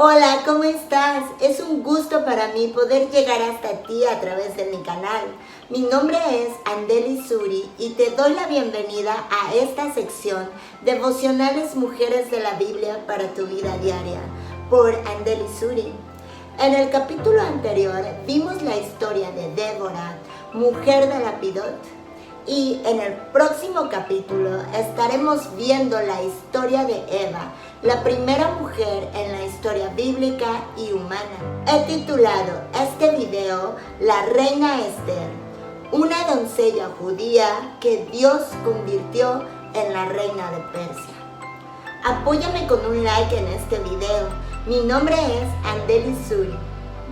Hola, ¿cómo estás? Es un gusto para mí poder llegar hasta ti a través de mi canal. Mi nombre es Andeli Suri y te doy la bienvenida a esta sección Devocionales Mujeres de la Biblia para tu vida diaria por Andeli Suri. En el capítulo anterior vimos la historia de Débora, mujer de Lapidot, y en el próximo capítulo estaremos viendo la historia de Eva, la primera mujer en la historia bíblica y humana. He titulado este video La Reina Esther, una doncella judía que Dios convirtió en la reina de Persia. Apóyame con un like en este video. Mi nombre es Andeli Suri.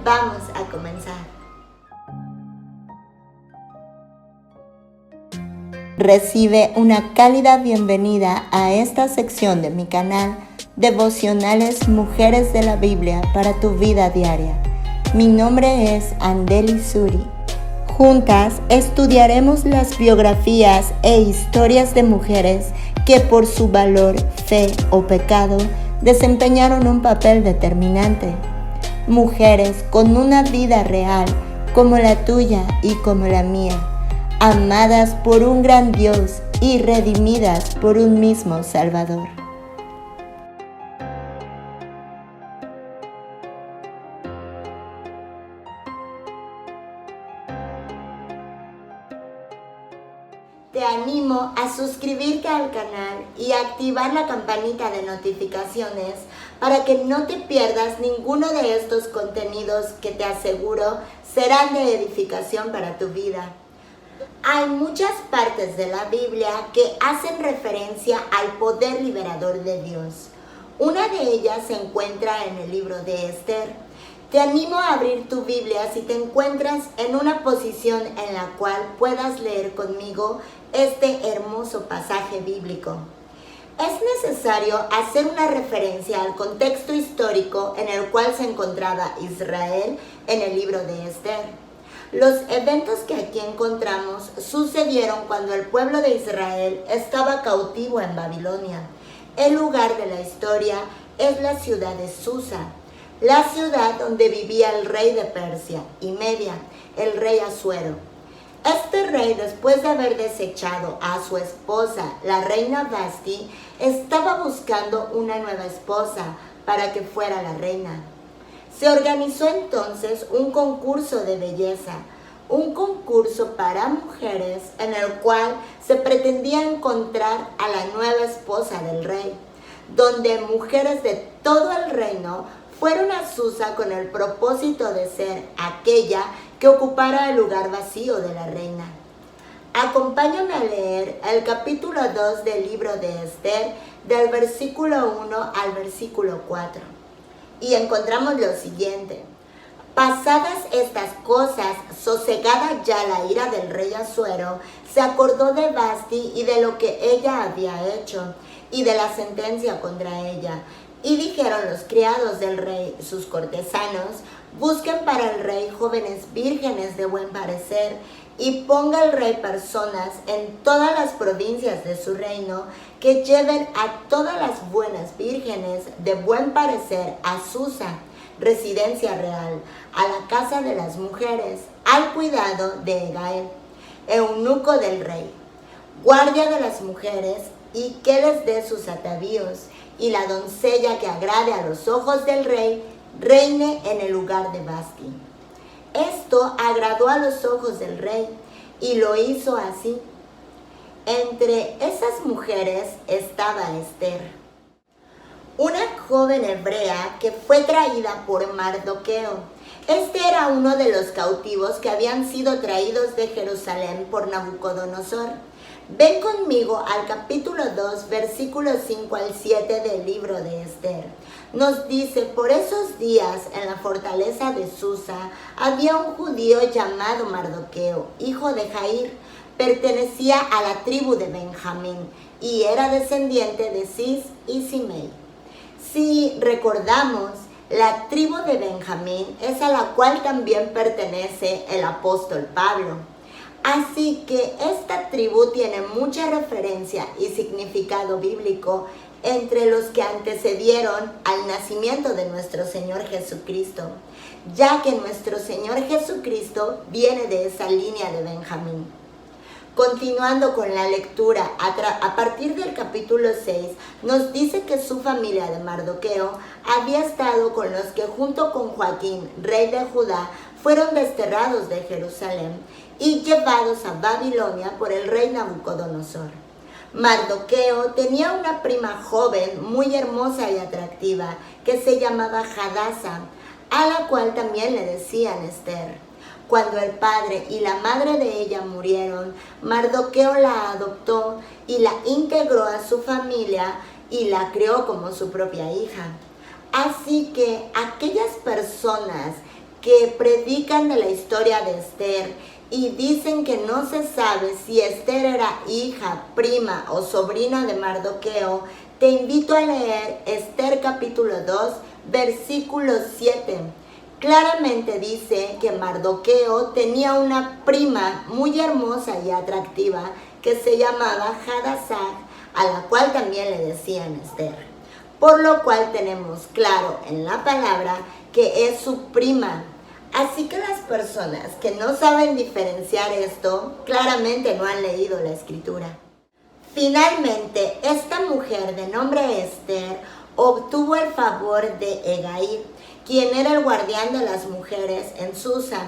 Vamos a comenzar. Recibe una cálida bienvenida a esta sección de mi canal Devocionales Mujeres de la Biblia para tu vida diaria. Mi nombre es Andeli Suri. Juntas estudiaremos las biografías e historias de mujeres que por su valor, fe o pecado desempeñaron un papel determinante. Mujeres con una vida real como la tuya y como la mía, amadas por un gran Dios y redimidas por un mismo Salvador. Te animo a suscribirte al canal y activar la campanita de notificaciones para que no te pierdas ninguno de estos contenidos que te aseguro serán de edificación para tu vida. Hay muchas partes de la Biblia que hacen referencia al poder liberador de Dios. Una de ellas se encuentra en el libro de Esther. Te animo a abrir tu Biblia si te encuentras en una posición en la cual puedas leer conmigo este hermoso pasaje bíblico. Es necesario hacer una referencia al contexto histórico en el cual se encontraba Israel en el libro de Esther. Los eventos que aquí encontramos sucedieron cuando el pueblo de Israel estaba cautivo en Babilonia. El lugar de la historia es la ciudad de Susa, la ciudad donde vivía el rey de Persia y Media, el rey Asuero. Este rey, después de haber desechado a su esposa, la reina Vasti, estaba buscando una nueva esposa para que fuera la reina. Se organizó entonces un concurso de belleza, un concurso para mujeres en el cual se pretendía encontrar a la nueva esposa del rey, donde mujeres de todo el reino fueron a Susa con el propósito de ser aquella que ocupara el lugar vacío de la reina. Acompáñame a leer el capítulo 2 del libro de Esther, del versículo 1 al versículo 4. Y encontramos lo siguiente: pasadas estas cosas, sosegada ya la ira del rey Asuero, se acordó de Vasti y de lo que ella había hecho, y de la sentencia contra ella. Y dijeron los criados del rey, sus cortesanos: busquen para el rey jóvenes vírgenes de buen parecer, y ponga el rey personas en todas las provincias de su reino que lleven a todas las buenas vírgenes de buen parecer a Susa, residencia real, a la casa de las mujeres, al cuidado de Hegai, eunuco del rey, guardia de las mujeres, y que les dé sus atavíos, y la doncella que agrade a los ojos del rey reine en el lugar de Vasti. Esto agradó a los ojos del rey, y lo hizo así. Entre esas mujeres estaba Esther, una joven hebrea que fue traída por Mardoqueo. Este era uno de los cautivos que habían sido traídos de Jerusalén por Nabucodonosor. Ven conmigo al capítulo 2, versículos 5 al 7 del libro de Esther. Nos dice: por esos días en la fortaleza de Susa había un judío llamado Mardoqueo, hijo de Jair, pertenecía a la tribu de Benjamín y era descendiente de Cis y Simei. Si recordamos, la tribu de Benjamín es a la cual también pertenece el apóstol Pablo. Así que esta tribu tiene mucha referencia y significado bíblico entre los que antecedieron al nacimiento de nuestro Señor Jesucristo, ya que nuestro Señor Jesucristo viene de esa línea de Benjamín. Continuando con la lectura, a partir del capítulo 6, nos dice que su familia de Mardoqueo había estado con los que junto con Joaquín, rey de Judá, fueron desterrados de Jerusalén y llevados a Babilonia por el rey Nabucodonosor. Mardoqueo tenía una prima joven, muy hermosa y atractiva, que se llamaba Hadasa, a la cual también le decían Esther. Cuando el padre y la madre de ella murieron, Mardoqueo la adoptó y la integró a su familia y la crió como su propia hija. Así que aquellas personas que predican de la historia de Esther y dicen que no se sabe si Esther era hija, prima o sobrina de Mardoqueo, te invito a leer Esther capítulo 2, versículo 7. Claramente dice que Mardoqueo tenía una prima muy hermosa y atractiva que se llamaba Hadasa, a la cual también le decían Esther. Por lo cual tenemos claro en la palabra que es su prima. Así que las personas que no saben diferenciar esto, claramente no han leído la escritura. Finalmente, esta mujer de nombre Esther obtuvo el favor de Hegai, quien era el guardián de las mujeres en Susa.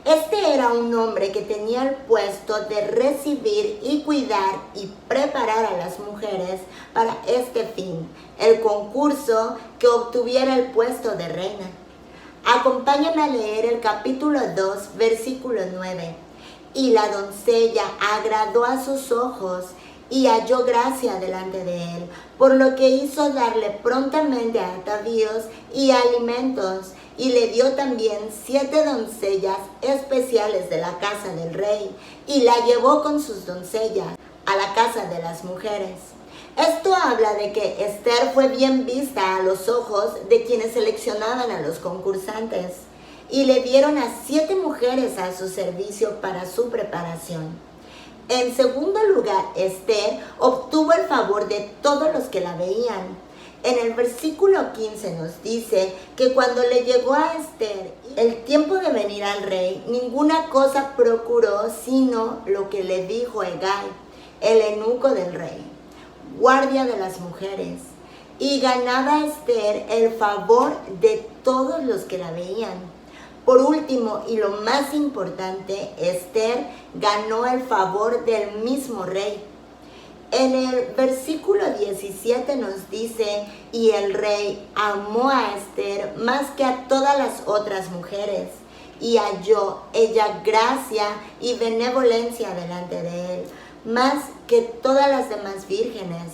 Este era un hombre que tenía el puesto de recibir y cuidar y preparar a las mujeres para este fin, el concurso que obtuviera el puesto de reina. Acompáñame a leer el capítulo 2, versículo 9. Y la doncella agradó a sus ojos y halló gracia delante de él, por lo que hizo darle prontamente atavíos y alimentos, y le dio también 7 doncellas especiales de la casa del rey, y la llevó con sus doncellas a la casa de las mujeres. Esto habla de que Esther fue bien vista a los ojos de quienes seleccionaban a los concursantes, y le dieron a 7 mujeres a su servicio para su preparación. En segundo lugar, Esther obtuvo el favor de todos los que la veían. En el versículo 15 nos dice que cuando le llegó a Esther el tiempo de venir al rey, ninguna cosa procuró sino lo que le dijo Hegai, el eunuco del rey, guardia de las mujeres, y ganaba Esther el favor de todos los que la veían. Por último, y lo más importante, Esther ganó el favor del mismo rey. En el versículo 17 nos dice, y el rey amó a Esther más que a todas las otras mujeres, y halló ella gracia y benevolencia delante de él, más que todas las demás vírgenes,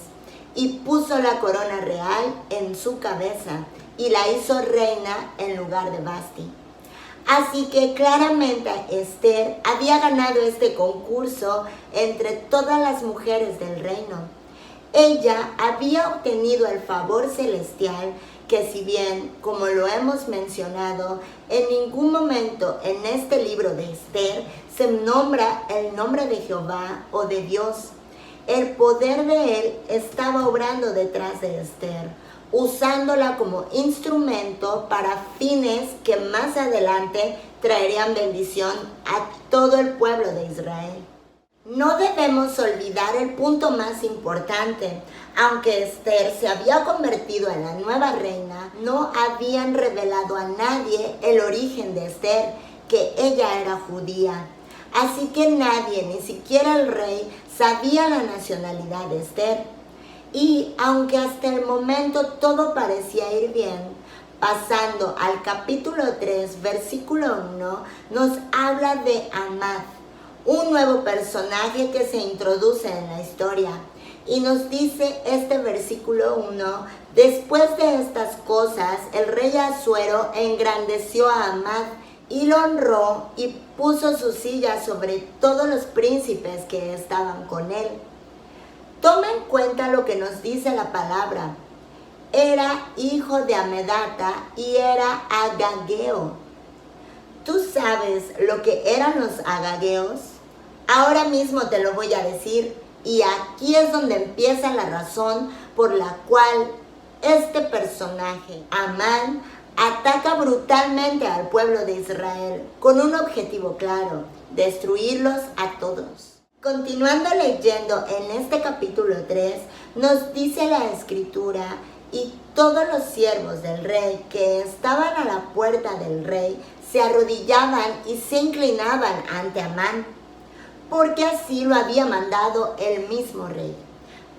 y puso la corona real en su cabeza, y la hizo reina en lugar de Vasti. Así que claramente Esther había ganado este concurso entre todas las mujeres del reino. Ella había obtenido el favor celestial que, si bien, como lo hemos mencionado, en ningún momento en este libro de Esther se nombra el nombre de Jehová o de Dios, el poder de él estaba obrando detrás de Esther, usándola como instrumento para fines que más adelante traerían bendición a todo el pueblo de Israel. No debemos olvidar el punto más importante. Aunque Esther se había convertido en la nueva reina, no habían revelado a nadie el origen de Esther, que ella era judía. Así que nadie, ni siquiera el rey, sabía la nacionalidad de Esther. Y aunque hasta el momento todo parecía ir bien, pasando al capítulo 3, versículo 1, nos habla de Amad, un nuevo personaje que se introduce en la historia. Y nos dice este versículo 1, después de estas cosas, el rey Asuero engrandeció a Amad y lo honró y puso su silla sobre todos los príncipes que estaban con él. Toma en cuenta lo que nos dice la palabra. Era hijo de Amedata y era agageo. ¿Tú sabes lo que eran los agageos? Ahora mismo te lo voy a decir, y aquí es donde empieza la razón por la cual este personaje, Amán, ataca brutalmente al pueblo de Israel con un objetivo claro: destruirlos a todos. Continuando leyendo en este capítulo 3, nos dice la escritura: y todos los siervos del rey que estaban a la puerta del rey se arrodillaban y se inclinaban ante Amán, porque así lo había mandado el mismo rey.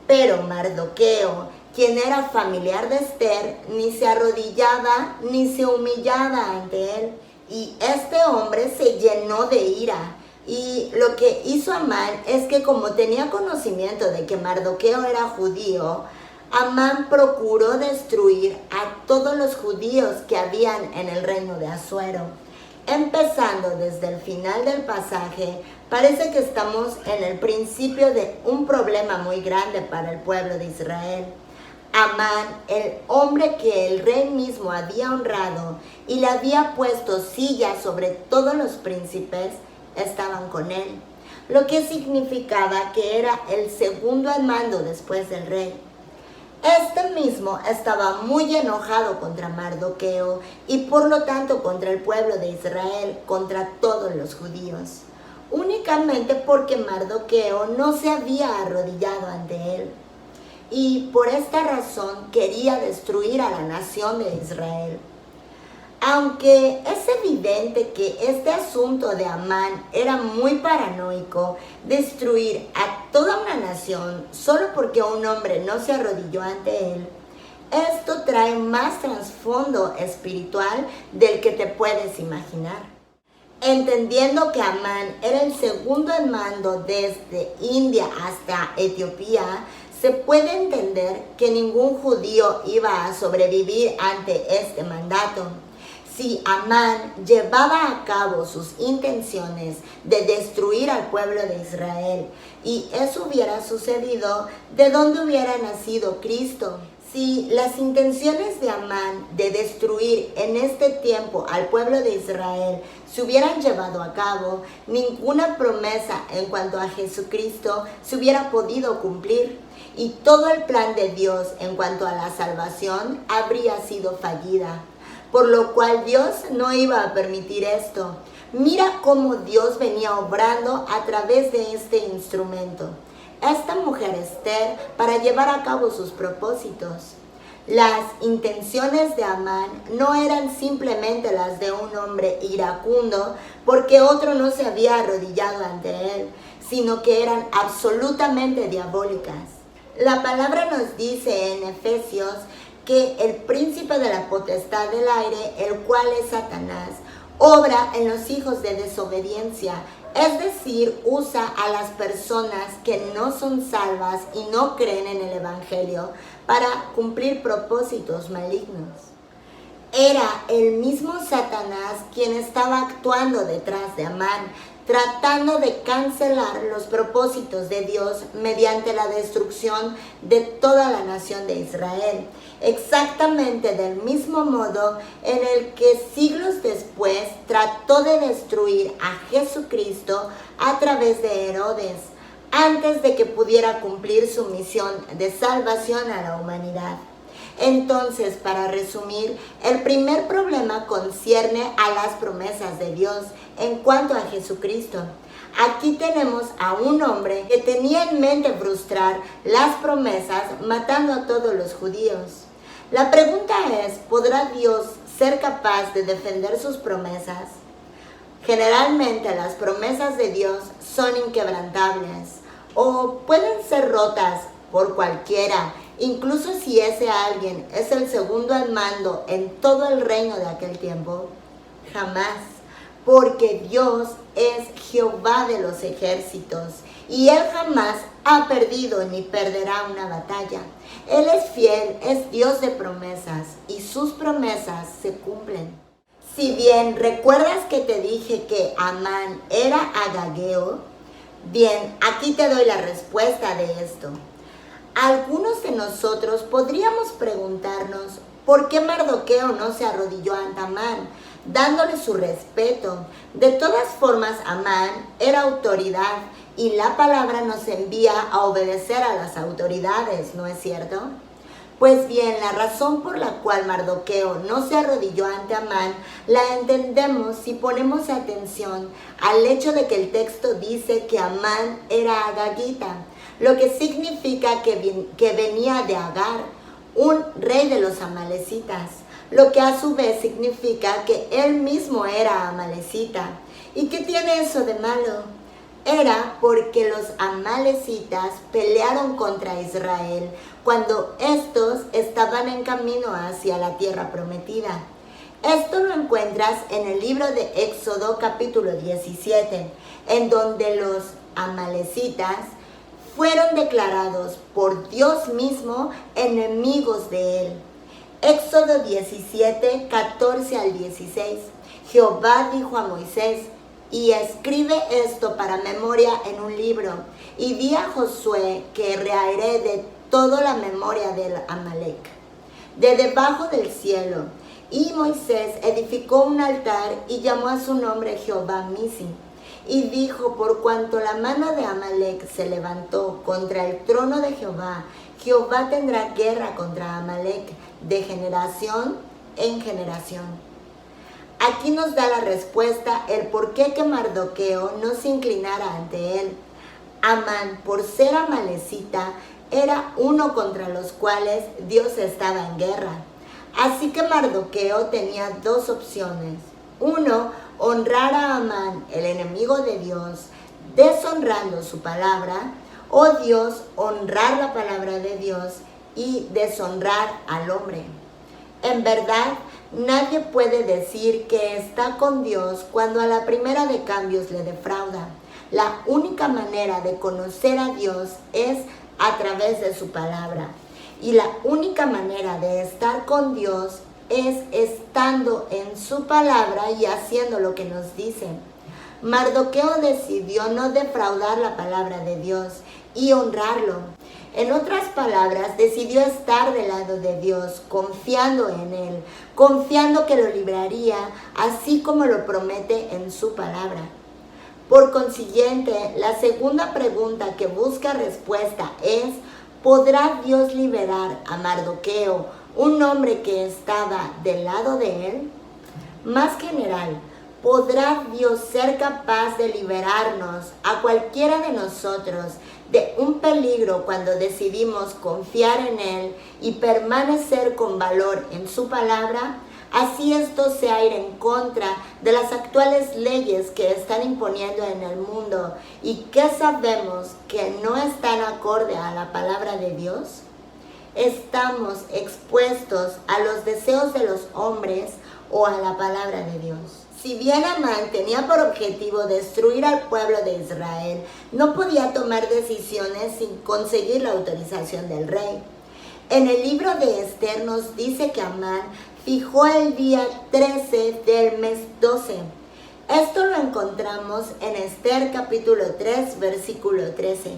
Pero Mardoqueo, quien era familiar de Esther, ni se arrodillaba ni se humillaba ante él. Y este hombre se llenó de ira. Y lo que hizo Amán es que, como tenía conocimiento de que Mardoqueo era judío, Amán procuró destruir a todos los judíos que habían en el reino de Asuero. Empezando desde el final del pasaje, parece que estamos en el principio de un problema muy grande para el pueblo de Israel. Amán, el hombre que el rey mismo había honrado y le había puesto silla sobre todos los príncipes, estaban con él, lo que significaba que era el segundo al mando después del rey. Este mismo estaba muy enojado contra Mardoqueo y por lo tanto contra el pueblo de Israel, contra todos los judíos, únicamente porque Mardoqueo no se había arrodillado ante él. Y por esta razón quería destruir a la nación de Israel. Aunque es evidente que este asunto de Amán era muy paranoico, destruir a toda una nación solo porque un hombre no se arrodilló ante él, esto trae más trasfondo espiritual del que te puedes imaginar. Entendiendo que Amán era el segundo en mando desde India hasta Etiopía, se puede entender que ningún judío iba a sobrevivir ante este mandato. Si Amán llevaba a cabo sus intenciones de destruir al pueblo de Israel y eso hubiera sucedido, ¿de dónde hubiera nacido Cristo? Si las intenciones de Amán de destruir en este tiempo al pueblo de Israel se hubieran llevado a cabo, ninguna promesa en cuanto a Jesucristo se hubiera podido cumplir y todo el plan de Dios en cuanto a la salvación habría sido fallida. Por lo cual Dios no iba a permitir esto. Mira cómo Dios venía obrando a través de este instrumento, esta mujer Esther, para llevar a cabo sus propósitos. Las intenciones de Amán no eran simplemente las de un hombre iracundo porque otro no se había arrodillado ante él, sino que eran absolutamente diabólicas. La palabra nos dice en Efesios que el príncipe de la potestad del aire, el cual es Satanás, obra en los hijos de desobediencia, es decir, usa a las personas que no son salvas y no creen en el Evangelio para cumplir propósitos malignos. Era el mismo Satanás quien estaba actuando detrás de Amán, tratando de cancelar los propósitos de Dios mediante la destrucción de toda la nación de Israel, exactamente del mismo modo en el que siglos después trató de destruir a Jesucristo a través de Herodes, antes de que pudiera cumplir su misión de salvación a la humanidad. Entonces, para resumir, el primer problema concierne a las promesas de Dios en cuanto a Jesucristo. Aquí tenemos a un hombre que tenía en mente frustrar las promesas matando a todos los judíos. La pregunta es, ¿podrá Dios ser capaz de defender sus promesas? Generalmente las promesas de Dios son inquebrantables o pueden ser rotas por cualquiera, incluso si ese alguien es el segundo al mando en todo el reino de aquel tiempo. Jamás, porque Dios es Jehová de los ejércitos y Él jamás ha perdido ni perderá una batalla. Él es fiel, es Dios de promesas y sus promesas se cumplen. Si bien recuerdas que te dije que Amán era agageo, bien, aquí te doy la respuesta de esto. Algunos de nosotros podríamos preguntarnos por qué Mardoqueo no se arrodilló ante Amán, dándole su respeto. De todas formas, Amán era autoridad y la palabra nos envía a obedecer a las autoridades, ¿no es cierto? Pues bien, la razón por la cual Mardoqueo no se arrodilló ante Amán la entendemos si ponemos atención al hecho de que el texto dice que Amán era agagita, lo que significa que venía de Agar, un rey de los amalecitas, lo que a su vez significa que él mismo era amalecita. ¿Y qué tiene eso de malo? Era porque los amalecitas pelearon contra Israel cuando estos estaban en camino hacia la tierra prometida. Esto lo encuentras en el libro de Éxodo capítulo 17, en donde los amalecitas fueron declarados por Dios mismo enemigos de él. Éxodo 17, 14 al 16. Jehová dijo a Moisés: y escribe esto para memoria en un libro, y di a Josué que reharé de toda la memoria del Amalec, de debajo del cielo. Y Moisés edificó un altar y llamó a su nombre Jehová Nisi. Y dijo: por cuanto la mano de Amalec se levantó contra el trono de Jehová, Jehová tendrá guerra contra Amalec de generación en generación. Aquí nos da la respuesta el por qué que Mardoqueo no se inclinara ante él. Amán, por ser amalecita, era uno contra los cuales Dios estaba en guerra. Así que Mardoqueo tenía dos opciones. Uno, honrar a Amán, el enemigo de Dios, deshonrando su palabra, o Dios, honrar la palabra de Dios y deshonrar al hombre. En verdad, nadie puede decir que está con Dios cuando a la primera de cambios le defrauda. La única manera de conocer a Dios es a través de su palabra. Y la única manera de estar con Dios es estando en su palabra y haciendo lo que nos dice. Mardoqueo decidió no defraudar la palabra de Dios y honrarlo. En otras palabras, decidió estar del lado de Dios, confiando en Él, confiando que lo libraría, así como lo promete en su palabra. Por consiguiente, la segunda pregunta que busca respuesta es: ¿podrá Dios liberar a Mardoqueo, un hombre que estaba del lado de Él? Más general, ¿podrá Dios ser capaz de liberarnos a cualquiera de nosotros de un peligro cuando decidimos confiar en Él y permanecer con valor en su palabra? Así esto sea ir en contra de las actuales leyes que están imponiendo en el mundo y que sabemos que no están acorde a la palabra de Dios. Estamos expuestos a los deseos de los hombres o a la palabra de Dios. Si bien Amán tenía por objetivo destruir al pueblo de Israel, no podía tomar decisiones sin conseguir la autorización del rey. En el libro de Esther nos dice que Amán fijó el día 13 del mes 12. Esto lo encontramos en Esther capítulo 3, versículo 13.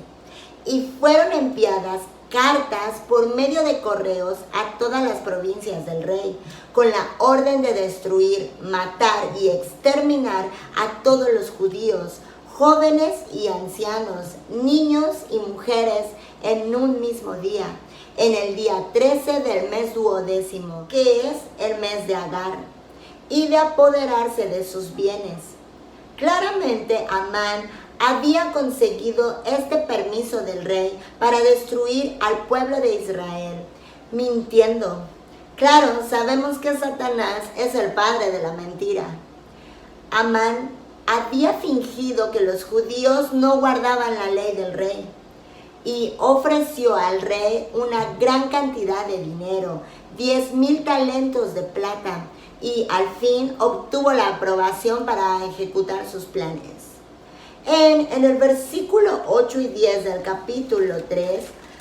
Y fueron enviadas cartas por medio de correos a todas las provincias del rey, con la orden de destruir, matar y exterminar a todos los judíos, jóvenes y ancianos, niños y mujeres, en un mismo día, en el día 13 del mes 12, que es el mes de Agar, y de apoderarse de sus bienes. Claramente Amán había conseguido este permiso del rey para destruir al pueblo de Israel, mintiendo. Claro, sabemos que Satanás es el padre de la mentira. Amán había fingido que los judíos no guardaban la ley del rey y ofreció al rey una gran cantidad de dinero, 10,000 talentos de plata, y al fin obtuvo la aprobación para ejecutar sus planes. En el versículo 8 y 10 del capítulo 3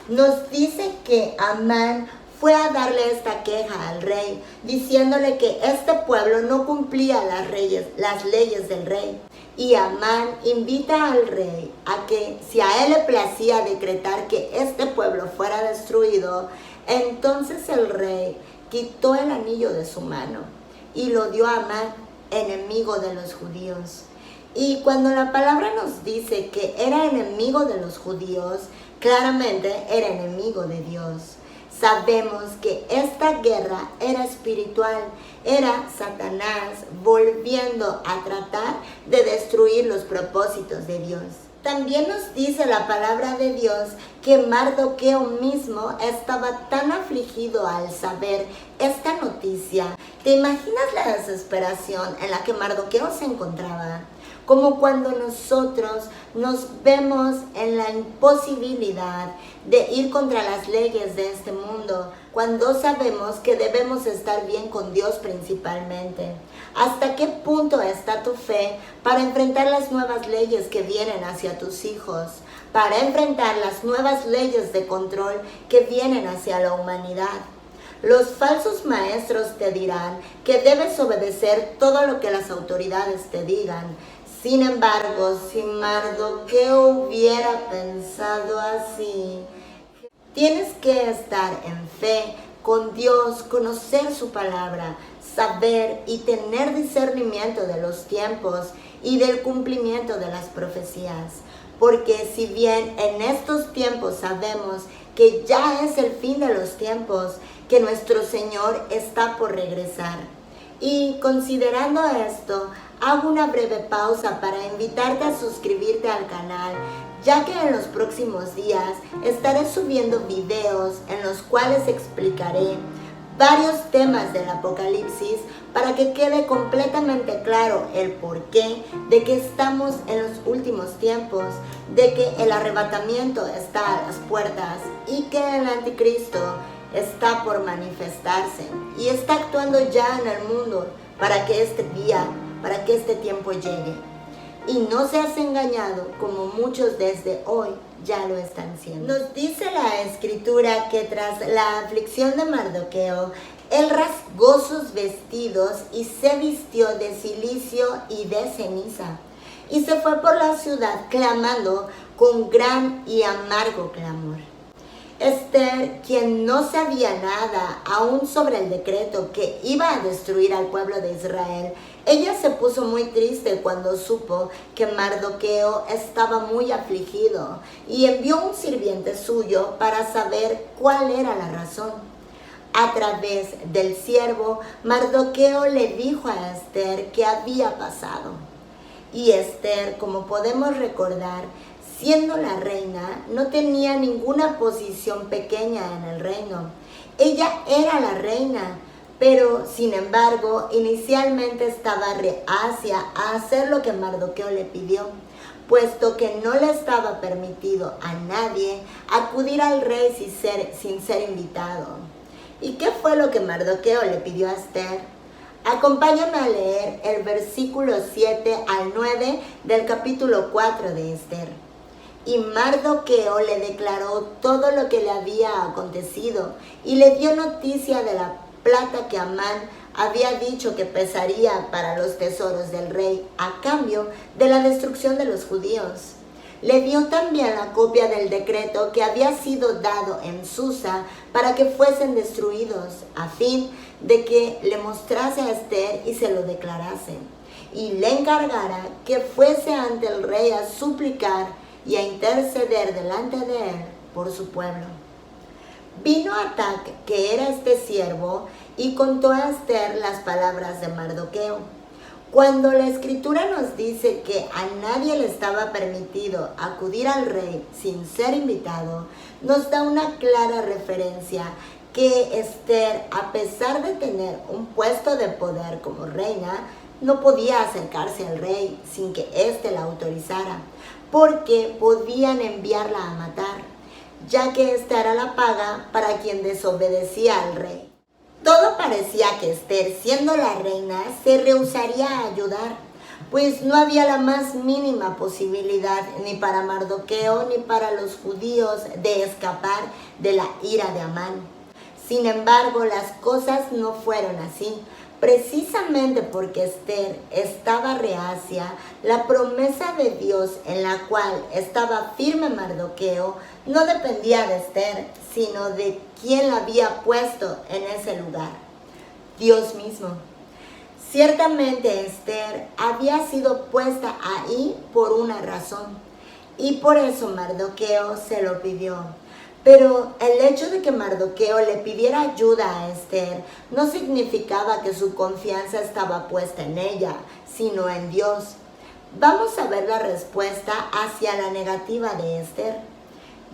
nos dice que Amán fue a darle esta queja al rey, diciéndole que este pueblo no cumplía las leyes del rey. Y Amán invita al rey a que, si a él le placía decretar que este pueblo fuera destruido, entonces el rey quitó el anillo de su mano y lo dio a Amán, enemigo de los judíos. Y cuando la palabra nos dice que era enemigo de los judíos, claramente era enemigo de Dios. sabemos que esta guerra era espiritual, era Satanás volviendo a tratar de destruir los propósitos de Dios. También nos dice la palabra de Dios que Mardoqueo mismo estaba tan afligido al saber esta noticia. ¿Te imaginas la desesperación en la que Mardoqueo se encontraba? Como cuando nosotros nos vemos en la imposibilidad de ir contra las leyes de este mundo, cuando sabemos que debemos estar bien con Dios principalmente. ¿Hasta qué punto está tu fe para enfrentar las nuevas leyes que vienen hacia tus hijos? Para enfrentar las nuevas leyes de control que vienen hacia la humanidad. Los falsos maestros te dirán que debes obedecer todo lo que las autoridades te digan. Sin embargo, si Mardoqueo hubiera pensado así, tienes que estar en fe con Dios, conocer su palabra, saber y tener discernimiento de los tiempos y del cumplimiento de las profecías. Porque si bien en estos tiempos sabemos que ya es el fin de los tiempos, que nuestro Señor está por regresar. Y considerando esto, hago una breve pausa para invitarte a suscribirte al canal, ya que en los próximos días estaré subiendo videos en los cuales explicaré varios temas del Apocalipsis para que quede completamente claro el porqué de que estamos en los últimos tiempos, de que el arrebatamiento está a las puertas y que el anticristo está por manifestarse y está actuando ya en el mundo para que este día, para que este tiempo llegue. Y no seas engañado como muchos desde hoy ya lo están siendo. Nos dice la escritura que tras la aflicción de Mardoqueo, él rasgó sus vestidos y se vistió de cilicio y de ceniza. Y se fue por la ciudad clamando con gran y amargo clamor. Esther, quien no sabía nada aún sobre el decreto que iba a destruir al pueblo de Israel, ella se puso muy triste cuando supo que Mardoqueo estaba muy afligido y envió un sirviente suyo para saber cuál era la razón. A través del siervo, Mardoqueo le dijo a Esther qué había pasado. Y Esther, como podemos recordar, siendo la reina, no tenía ninguna posición pequeña en el reino. Ella era la reina, pero sin embargo, inicialmente estaba reacia a hacer lo que Mardoqueo le pidió, puesto que no le estaba permitido a nadie acudir al rey sin ser invitado. ¿Y qué fue lo que Mardoqueo le pidió a Esther? Acompáñame a leer el versículo 7 al 9 del capítulo 4 de Esther. Y Mardoqueo le declaró todo lo que le había acontecido y le dio noticia de la plata que Amán había dicho que pesaría para los tesoros del rey a cambio de la destrucción de los judíos. Le dio también la copia del decreto que había sido dado en Susa para que fuesen destruidos, a fin de que le mostrase a Esther y se lo declarase, y le encargara que fuese ante el rey a suplicar y a interceder delante de él por su pueblo. Vino Atac, que era este siervo, y contó a Esther las palabras de Mardoqueo. Cuando la escritura nos dice que a nadie le estaba permitido acudir al rey sin ser invitado, nos da una clara referencia que Esther, a pesar de tener un puesto de poder como reina, no podía acercarse al rey sin que éste la autorizara, porque podían enviarla a matar, ya que esta era la paga para quien desobedecía al rey. Todo parecía que Esther, siendo la reina, se rehusaría a ayudar, pues no había la más mínima posibilidad ni para Mardoqueo ni para los judíos de escapar de la ira de Amán. Sin embargo, las cosas no fueron así. Precisamente porque Esther estaba reacia, la promesa de Dios en la cual estaba firme Mardoqueo no dependía de Esther, sino de quien la había puesto en ese lugar, Dios mismo. Ciertamente Esther había sido puesta ahí por una razón, y por eso Mardoqueo se lo pidió. Pero el hecho de que Mardoqueo le pidiera ayuda a Esther no significaba que su confianza estaba puesta en ella, sino en Dios. Vamos a ver la respuesta hacia la negativa de Esther,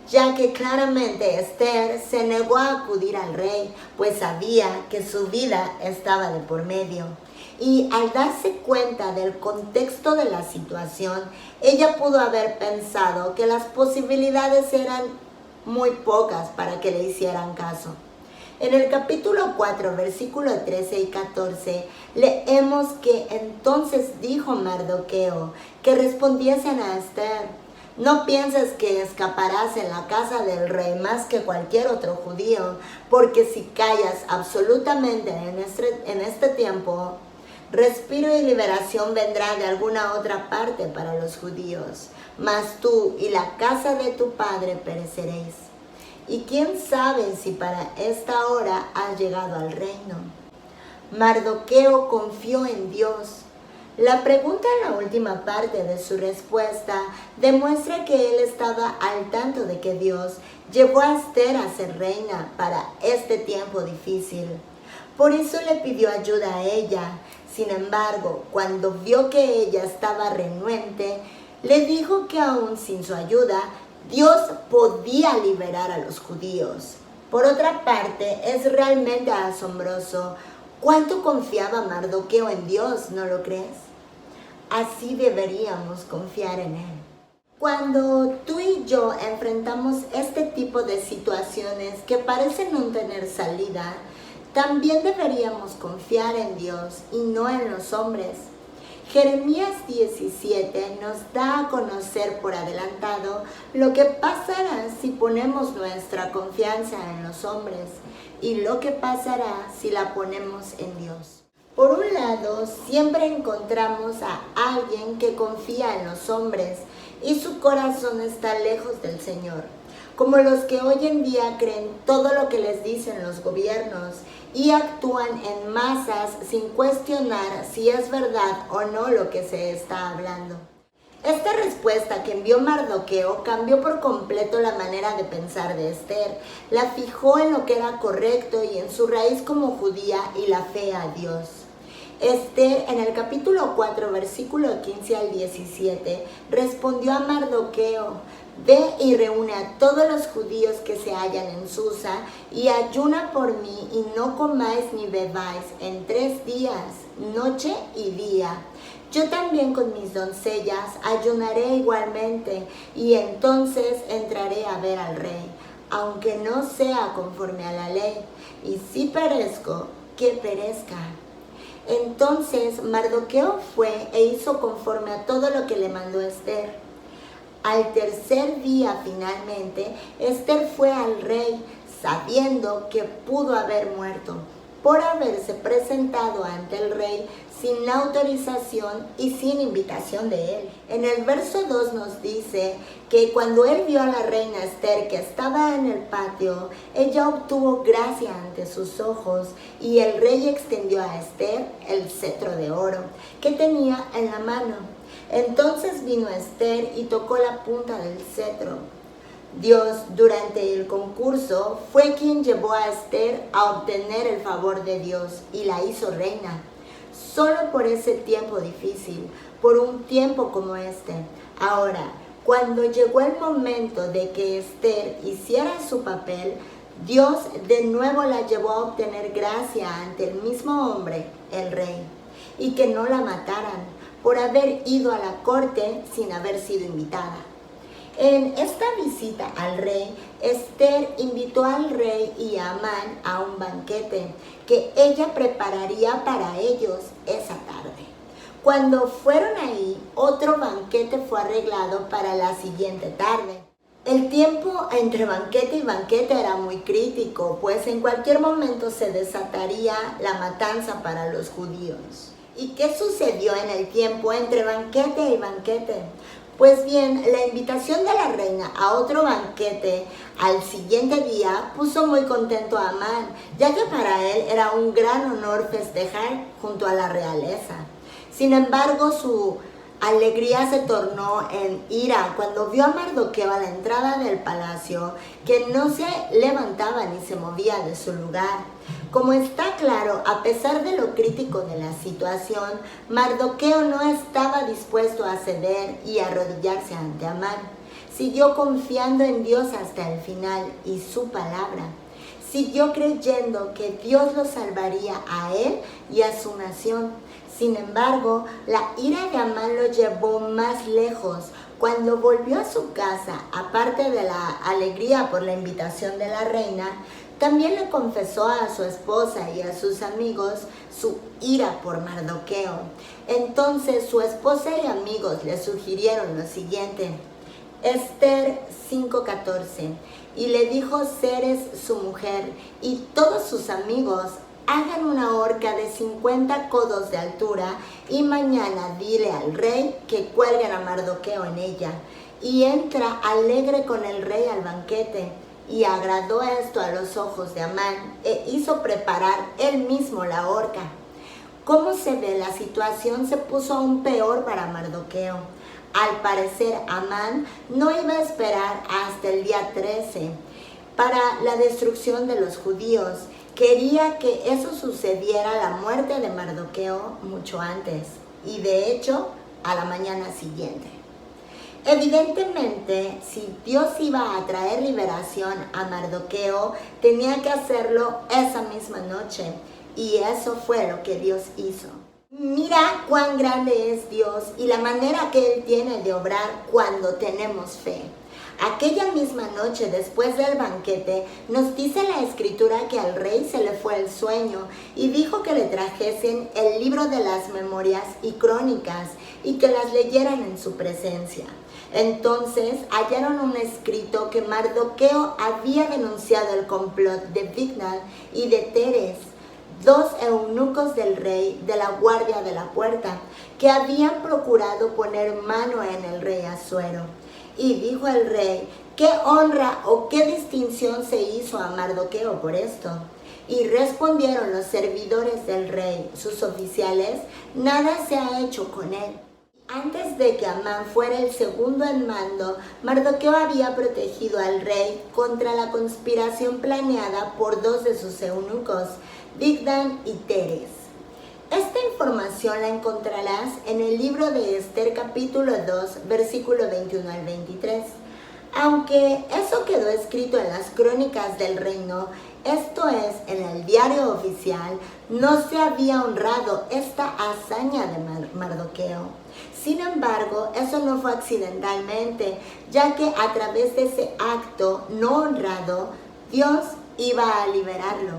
ya que claramente Esther se negó a acudir al rey, pues sabía que su vida estaba de por medio. Y al darse cuenta del contexto de la situación, ella pudo haber pensado que las posibilidades eran muy pocas para que le hicieran caso. En el capítulo 4, versículo 13 y 14, leemos que entonces dijo Mardoqueo que respondiesen a Esther: no pienses que escaparás en la casa del rey más que cualquier otro judío, porque si callas absolutamente en este tiempo, respiro y liberación vendrá de alguna otra parte para los judíos, mas tú y la casa de tu padre pereceréis. Y quién sabe si para esta hora has llegado al reino. Mardoqueo confió en Dios. La pregunta en la última parte de su respuesta demuestra que él estaba al tanto de que Dios llevó a Esther a ser reina para este tiempo difícil. Por eso le pidió ayuda a ella. Sin embargo, cuando vio que ella estaba renuente, le dijo que aún sin su ayuda, Dios podía liberar a los judíos. Por otra parte, es realmente asombroso cuánto confiaba Mardoqueo en Dios, ¿no lo crees? Así deberíamos confiar en Él. Cuando tú y yo enfrentamos este tipo de situaciones que parecen no tener salida, también deberíamos confiar en Dios y no en los hombres. Jeremías 17 nos da a conocer por adelantado lo que pasará si ponemos nuestra confianza en los hombres y lo que pasará si la ponemos en Dios. Por un lado, siempre encontramos a alguien que confía en los hombres y su corazón está lejos del Señor, como los que hoy en día creen todo lo que les dicen los gobiernos y actúan en masas sin cuestionar si es verdad o no lo que se está hablando. Esta respuesta que envió Mardoqueo cambió por completo la manera de pensar de Esther, la fijó en lo que era correcto y en su raíz como judía y la fe a Dios. Esther, en el capítulo 4, versículo 15 al 17, respondió a Mardoqueo: ve y reúne a todos los judíos que se hallan en Susa y ayuna por mí y no comáis ni bebáis en 3 días, noche y día. Yo también con mis doncellas ayunaré igualmente y entonces entraré a ver al rey, aunque no sea conforme a la ley, y si perezco, que perezca. Entonces Mardoqueo fue e hizo conforme a todo lo que le mandó Esther. Al tercer día finalmente, Esther fue al rey, sabiendo que pudo haber muerto por haberse presentado ante el rey sin la autorización y sin invitación de él. En el verso 2 nos dice que cuando él vio a la reina Esther que estaba en el patio, ella obtuvo gracia ante sus ojos y el rey extendió a Esther el cetro de oro que tenía en la mano. Entonces vino Esther y tocó la punta del cetro. Dios, durante el concurso, fue quien llevó a Esther a obtener el favor de Dios y la hizo reina. Solo por ese tiempo difícil, por un tiempo como este. Ahora, cuando llegó el momento de que Esther hiciera su papel, Dios de nuevo la llevó a obtener gracia ante el mismo hombre, el rey, y que no la mataran por haber ido a la corte sin haber sido invitada. En esta visita al rey, Esther invitó al rey y a Amán a un banquete que ella prepararía para ellos esa tarde. Cuando fueron ahí, otro banquete fue arreglado para la siguiente tarde. El tiempo entre banquete y banquete era muy crítico, pues en cualquier momento se desataría la matanza para los judíos. ¿Y qué sucedió en el tiempo entre banquete y banquete? Pues bien, la invitación de la reina a otro banquete al siguiente día puso muy contento a Amán, ya que para él era un gran honor festejar junto a la realeza. Sin embargo, su alegría se tornó en ira cuando vio a Mardoqueo a la entrada del palacio, que no se levantaba ni se movía de su lugar. Como está claro, a pesar de lo crítico de la situación, Mardoqueo no estaba dispuesto a ceder y a arrodillarse ante Amán. Siguió confiando en Dios hasta el final y su palabra. Siguió creyendo que Dios lo salvaría a él y a su nación. Sin embargo, la ira de Amán lo llevó más lejos. Cuando volvió a su casa, aparte de la alegría por la invitación de la reina, también le confesó a su esposa y a sus amigos su ira por Mardoqueo. Entonces su esposa y amigos le sugirieron lo siguiente. Esther 5:14. Y le dijo Zeres su mujer y todos sus amigos: hagan una horca de 50 codos de altura y mañana dile al rey que cuelguen a Mardoqueo en ella. Y entra alegre con el rey al banquete. Y agradó esto a los ojos de Amán e hizo preparar él mismo la horca. Como se ve, la situación se puso aún peor para Mardoqueo. Al parecer, Amán no iba a esperar hasta el día 13 para la destrucción de los judíos. Quería que eso sucediera, la muerte de Mardoqueo, mucho antes, y de hecho, a la mañana siguiente. Evidentemente, si Dios iba a traer liberación a Mardoqueo, tenía que hacerlo esa misma noche, y eso fue lo que Dios hizo. Mira cuán grande es Dios y la manera que Él tiene de obrar cuando tenemos fe. Aquella misma noche, después del banquete, nos dice la escritura que al rey se le fue el sueño y dijo que le trajesen el libro de las memorias y crónicas y que las leyeran en su presencia. Entonces hallaron un escrito que Mardoqueo había denunciado el complot de Bigthan y de Teres, dos eunucos del rey de la guardia de la puerta, que habían procurado poner mano en el rey Asuero. Y dijo el rey: ¿qué honra o qué distinción se hizo a Mardoqueo por esto? Y respondieron los servidores del rey, sus oficiales: nada se ha hecho con él. Antes de que Amán fuera el segundo en mando, Mardoqueo había protegido al rey contra la conspiración planeada por dos de sus eunucos, Bigthan y Teres. Esta información la encontrarás en el libro de Esther capítulo 2, versículo 21 al 23. Aunque eso quedó escrito en las crónicas del reino, esto es, en el diario oficial, no se había honrado esta hazaña de Mardoqueo. Sin embargo, eso no fue accidentalmente, ya que a través de ese acto no honrado, Dios iba a liberarlo,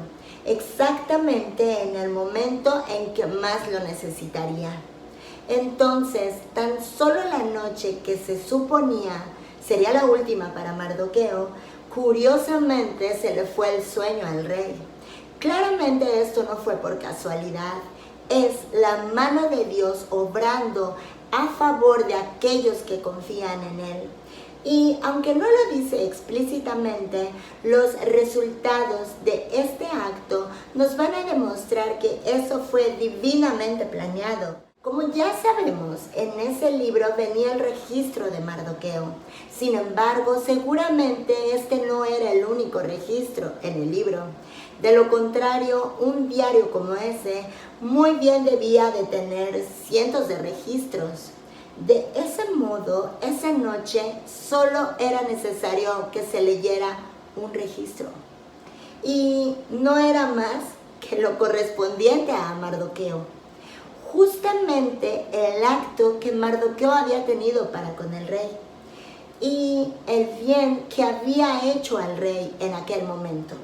exactamente en el momento en que más lo necesitaría. Entonces, tan solo la noche que se suponía sería la última para Mardoqueo, curiosamente se le fue el sueño al rey. Claramente esto no fue por casualidad, es la mano de Dios obrando a favor de aquellos que confían en Él. Y aunque no lo dice explícitamente, los resultados de este acto nos van a demostrar que eso fue divinamente planeado. Como ya sabemos, en ese libro venía el registro de Mardoqueo. Sin embargo, seguramente este no era el único registro en el libro. De lo contrario, un diario como ese muy bien debía de tener cientos de registros. De ese modo, esa noche solo era necesario que se leyera un registro. Y no era más que lo correspondiente a Mardoqueo. Justamente el acto que Mardoqueo había tenido para con el rey y el bien que había hecho al rey en aquel momento.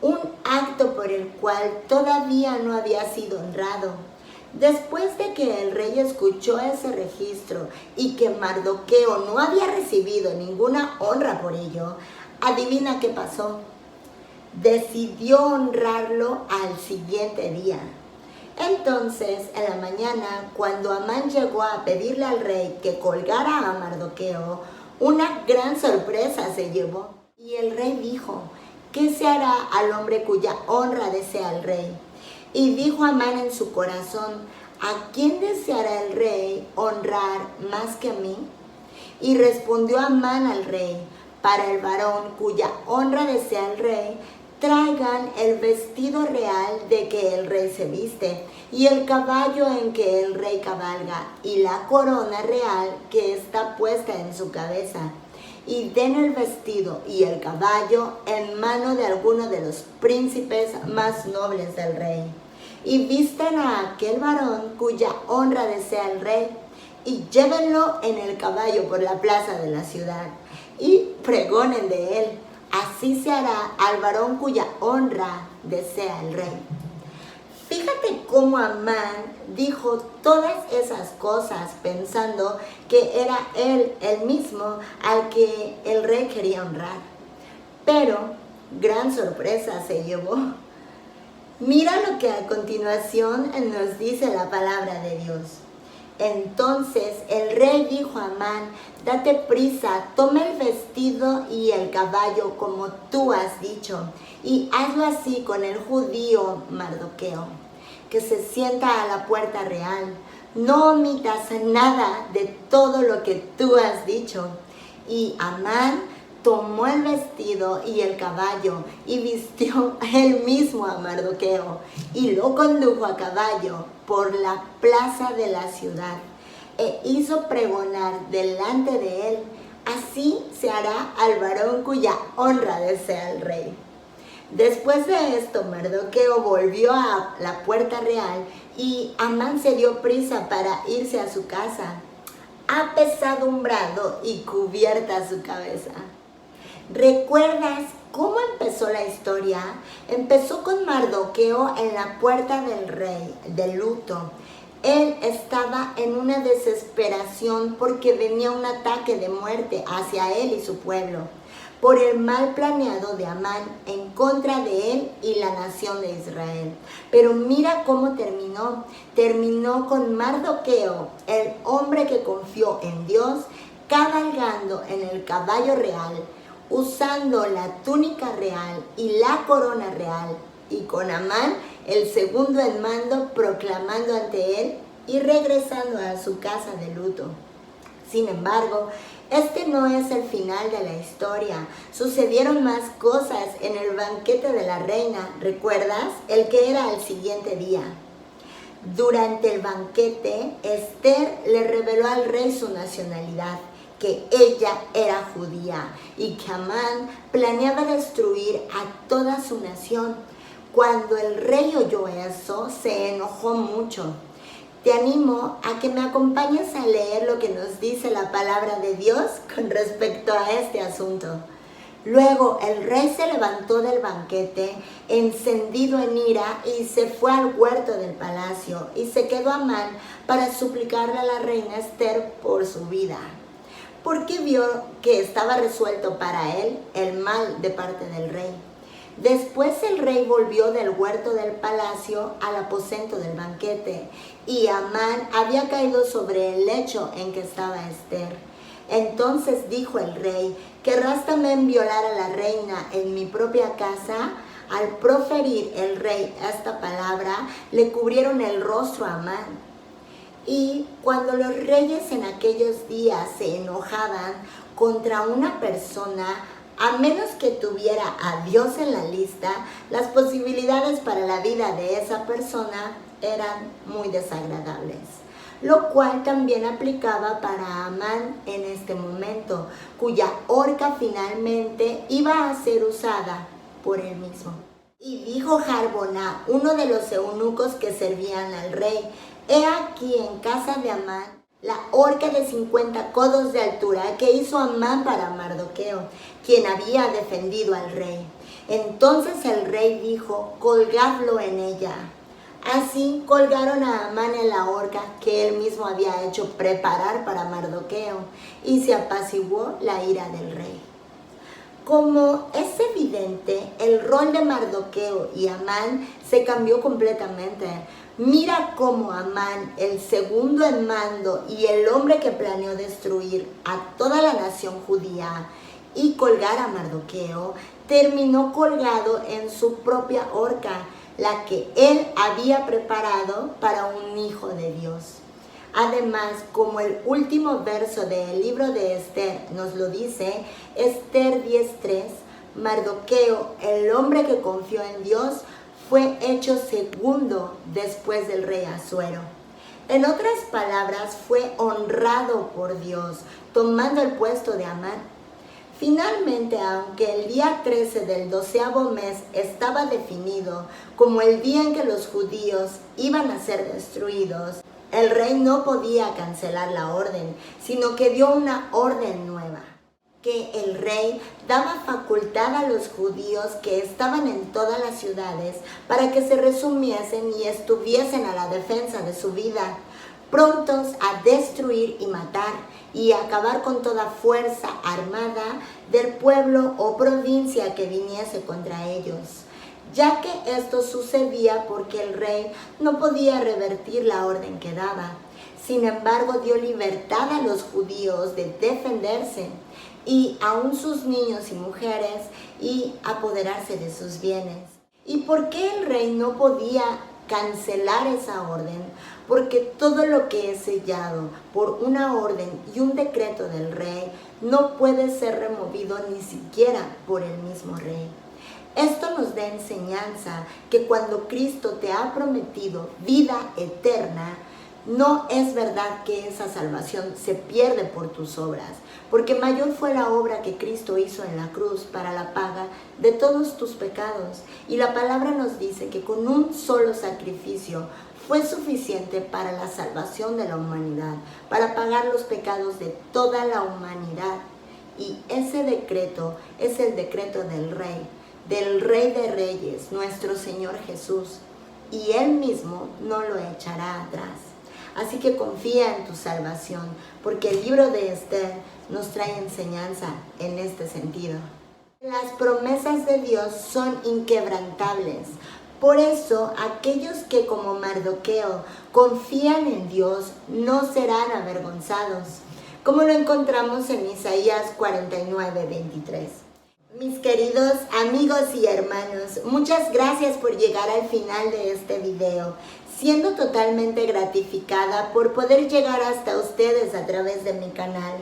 Un acto por el cual todavía no había sido honrado. Después de que el rey escuchó ese registro y que Mardoqueo no había recibido ninguna honra por ello, adivina qué pasó. Decidió honrarlo al siguiente día. Entonces, en la mañana, cuando Amán llegó a pedirle al rey que colgara a Mardoqueo, una gran sorpresa se llevó. Y el rey dijo: ¿qué se hará al hombre cuya honra desea el rey? Y dijo Amán en su corazón: ¿a quién deseará el rey honrar más que a mí? Y respondió Amán al rey: para el varón cuya honra desea el rey, traigan el vestido real de que el rey se viste, y el caballo en que el rey cabalga, y la corona real que está puesta en su cabeza. Y den el vestido y el caballo en mano de alguno de los príncipes más nobles del rey. Y vistan a aquel varón cuya honra desea el rey, y llévenlo en el caballo por la plaza de la ciudad, y pregonen de él: así se hará al varón cuya honra desea el rey. Fíjate cómo Amán dijo todas esas cosas pensando que era él el mismo al que el rey quería honrar. Pero gran sorpresa se llevó. Mira lo que a continuación nos dice la palabra de Dios. Entonces el rey dijo a Amán: date prisa, toma el vestido y el caballo como tú has dicho, y hazlo así con el judío Mardoqueo, que se sienta a la puerta real. No omitas nada de todo lo que tú has dicho. Y Amán tomó el vestido y el caballo y vistió él mismo a Mardoqueo y lo condujo a caballo por la plaza de la ciudad e hizo pregonar delante de él: así se hará al varón cuya honra desea el rey. Después de esto, Mardoqueo volvió a la puerta real y Amán se dio prisa para irse a su casa, apesadumbrado y cubierta su cabeza. ¿Recuerdas cómo empezó la historia? Empezó con Mardoqueo en la puerta del rey, de luto. Él estaba en una desesperación porque venía un ataque de muerte hacia él y su pueblo, por el mal planeado de Amán en contra de él y la nación de Israel. Pero mira cómo terminó. Terminó con Mardoqueo, el hombre que confió en Dios, cabalgando en el caballo real, usando la túnica real y la corona real, y con Amán, el segundo en mando, proclamando ante él y regresando a su casa de luto. Sin embargo, este no es el final de la historia. Sucedieron más cosas en el banquete de la reina, ¿recuerdas? El que era el siguiente día. Durante el banquete, Esther le reveló al rey su nacionalidad, que ella era judía y que Amán planeaba destruir a toda su nación. Cuando el rey oyó eso, se enojó mucho. Te animo a que me acompañes a leer lo que nos dice la palabra de Dios con respecto a este asunto. Luego el rey se levantó del banquete, encendido en ira, y se fue al huerto del palacio, y se quedó Amán para suplicarle a la reina Esther por su vida, porque vio que estaba resuelto para él el mal de parte del rey. Después el rey volvió del huerto del palacio al aposento del banquete, y Amán había caído sobre el lecho en que estaba Esther. Entonces dijo el rey: ¿querrás también violar a la reina en mi propia casa? Al proferir el rey esta palabra, le cubrieron el rostro a Amán. Y cuando los reyes en aquellos días se enojaban contra una persona, a menos que tuviera a Dios en la lista, las posibilidades para la vida de esa persona eran muy desagradables. Lo cual también aplicaba para Amán en este momento, cuya horca finalmente iba a ser usada por él mismo. Y dijo Harbona, uno de los eunucos que servían al rey: he aquí en casa de Amán la horca de 50 codos de altura que hizo Amán para Mardoqueo, quien había defendido al rey. Entonces el rey dijo: colgadlo en ella. Así colgaron a Amán en la horca que él mismo había hecho preparar para Mardoqueo, y se apaciguó la ira del rey. Como es evidente, el rol de Mardoqueo y Amán se cambió completamente. Mira cómo Amán, el segundo en mando y el hombre que planeó destruir a toda la nación judía y colgar a Mardoqueo, terminó colgado en su propia horca, la que él había preparado para un hijo de Dios. Además, como el último verso del libro de Esther nos lo dice, Esther 10:3, Mardoqueo, el hombre que confió en Dios, fue hecho segundo después del rey Asuero. En otras palabras, fue honrado por Dios, tomando el puesto de Amán. Finalmente, aunque el día 13 del 12º mes estaba definido como el día en que los judíos iban a ser destruidos, el rey no podía cancelar la orden, sino que dio una orden nueva, que el rey daba facultad a los judíos que estaban en todas las ciudades para que se resumiesen y estuviesen a la defensa de su vida, prontos a destruir y matar y acabar con toda fuerza armada del pueblo o provincia que viniese contra ellos, ya que esto sucedía porque el rey no podía revertir la orden que daba. Sin embargo, dio libertad a los judíos de defenderse y aún sus niños y mujeres y apoderarse de sus bienes. ¿Y por qué el rey no podía cancelar esa orden? Porque todo lo que es sellado por una orden y un decreto del rey no puede ser removido ni siquiera por el mismo rey. Esto nos da enseñanza que cuando Cristo te ha prometido vida eterna, no es verdad que esa salvación se pierde por tus obras, porque mayor fue la obra que Cristo hizo en la cruz para la paga de todos tus pecados. Y la palabra nos dice que con un solo sacrificio fue suficiente para la salvación de la humanidad, para pagar los pecados de toda la humanidad. Y ese decreto es el decreto del Rey de Reyes, nuestro Señor Jesús, y Él mismo no lo echará atrás. Así que confía en tu salvación, porque el libro de Esther nos trae enseñanza en este sentido. Las promesas de Dios son inquebrantables. Por eso, aquellos que como Mardoqueo confían en Dios no serán avergonzados, como lo encontramos en Isaías 49:23. Mis queridos amigos y hermanos, muchas gracias por llegar al final de este video, siendo totalmente gratificada por poder llegar hasta ustedes a través de mi canal.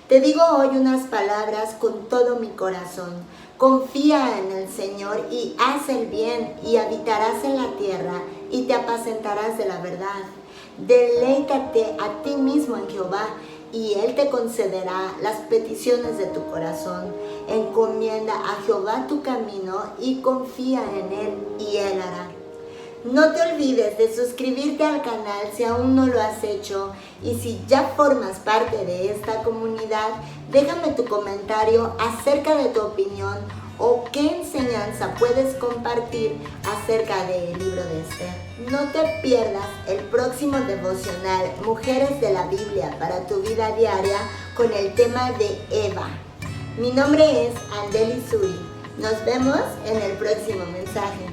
Te digo hoy unas palabras con todo mi corazón. Confía en el Señor y haz el bien y habitarás en la tierra y te apacentarás de la verdad. Deleítate a ti mismo en Jehová y Él te concederá las peticiones de tu corazón. Encomienda a Jehová tu camino y confía en Él y Él hará. No te olvides de suscribirte al canal si aún no lo has hecho, y si ya formas parte de esta comunidad, déjame tu comentario acerca de tu opinión o qué enseñanza puedes compartir acerca del libro de Esther. No te pierdas el próximo devocional Mujeres de la Biblia para tu vida diaria con el tema de Eva. Mi nombre es Andeli Suri. Nos vemos en el próximo mensaje.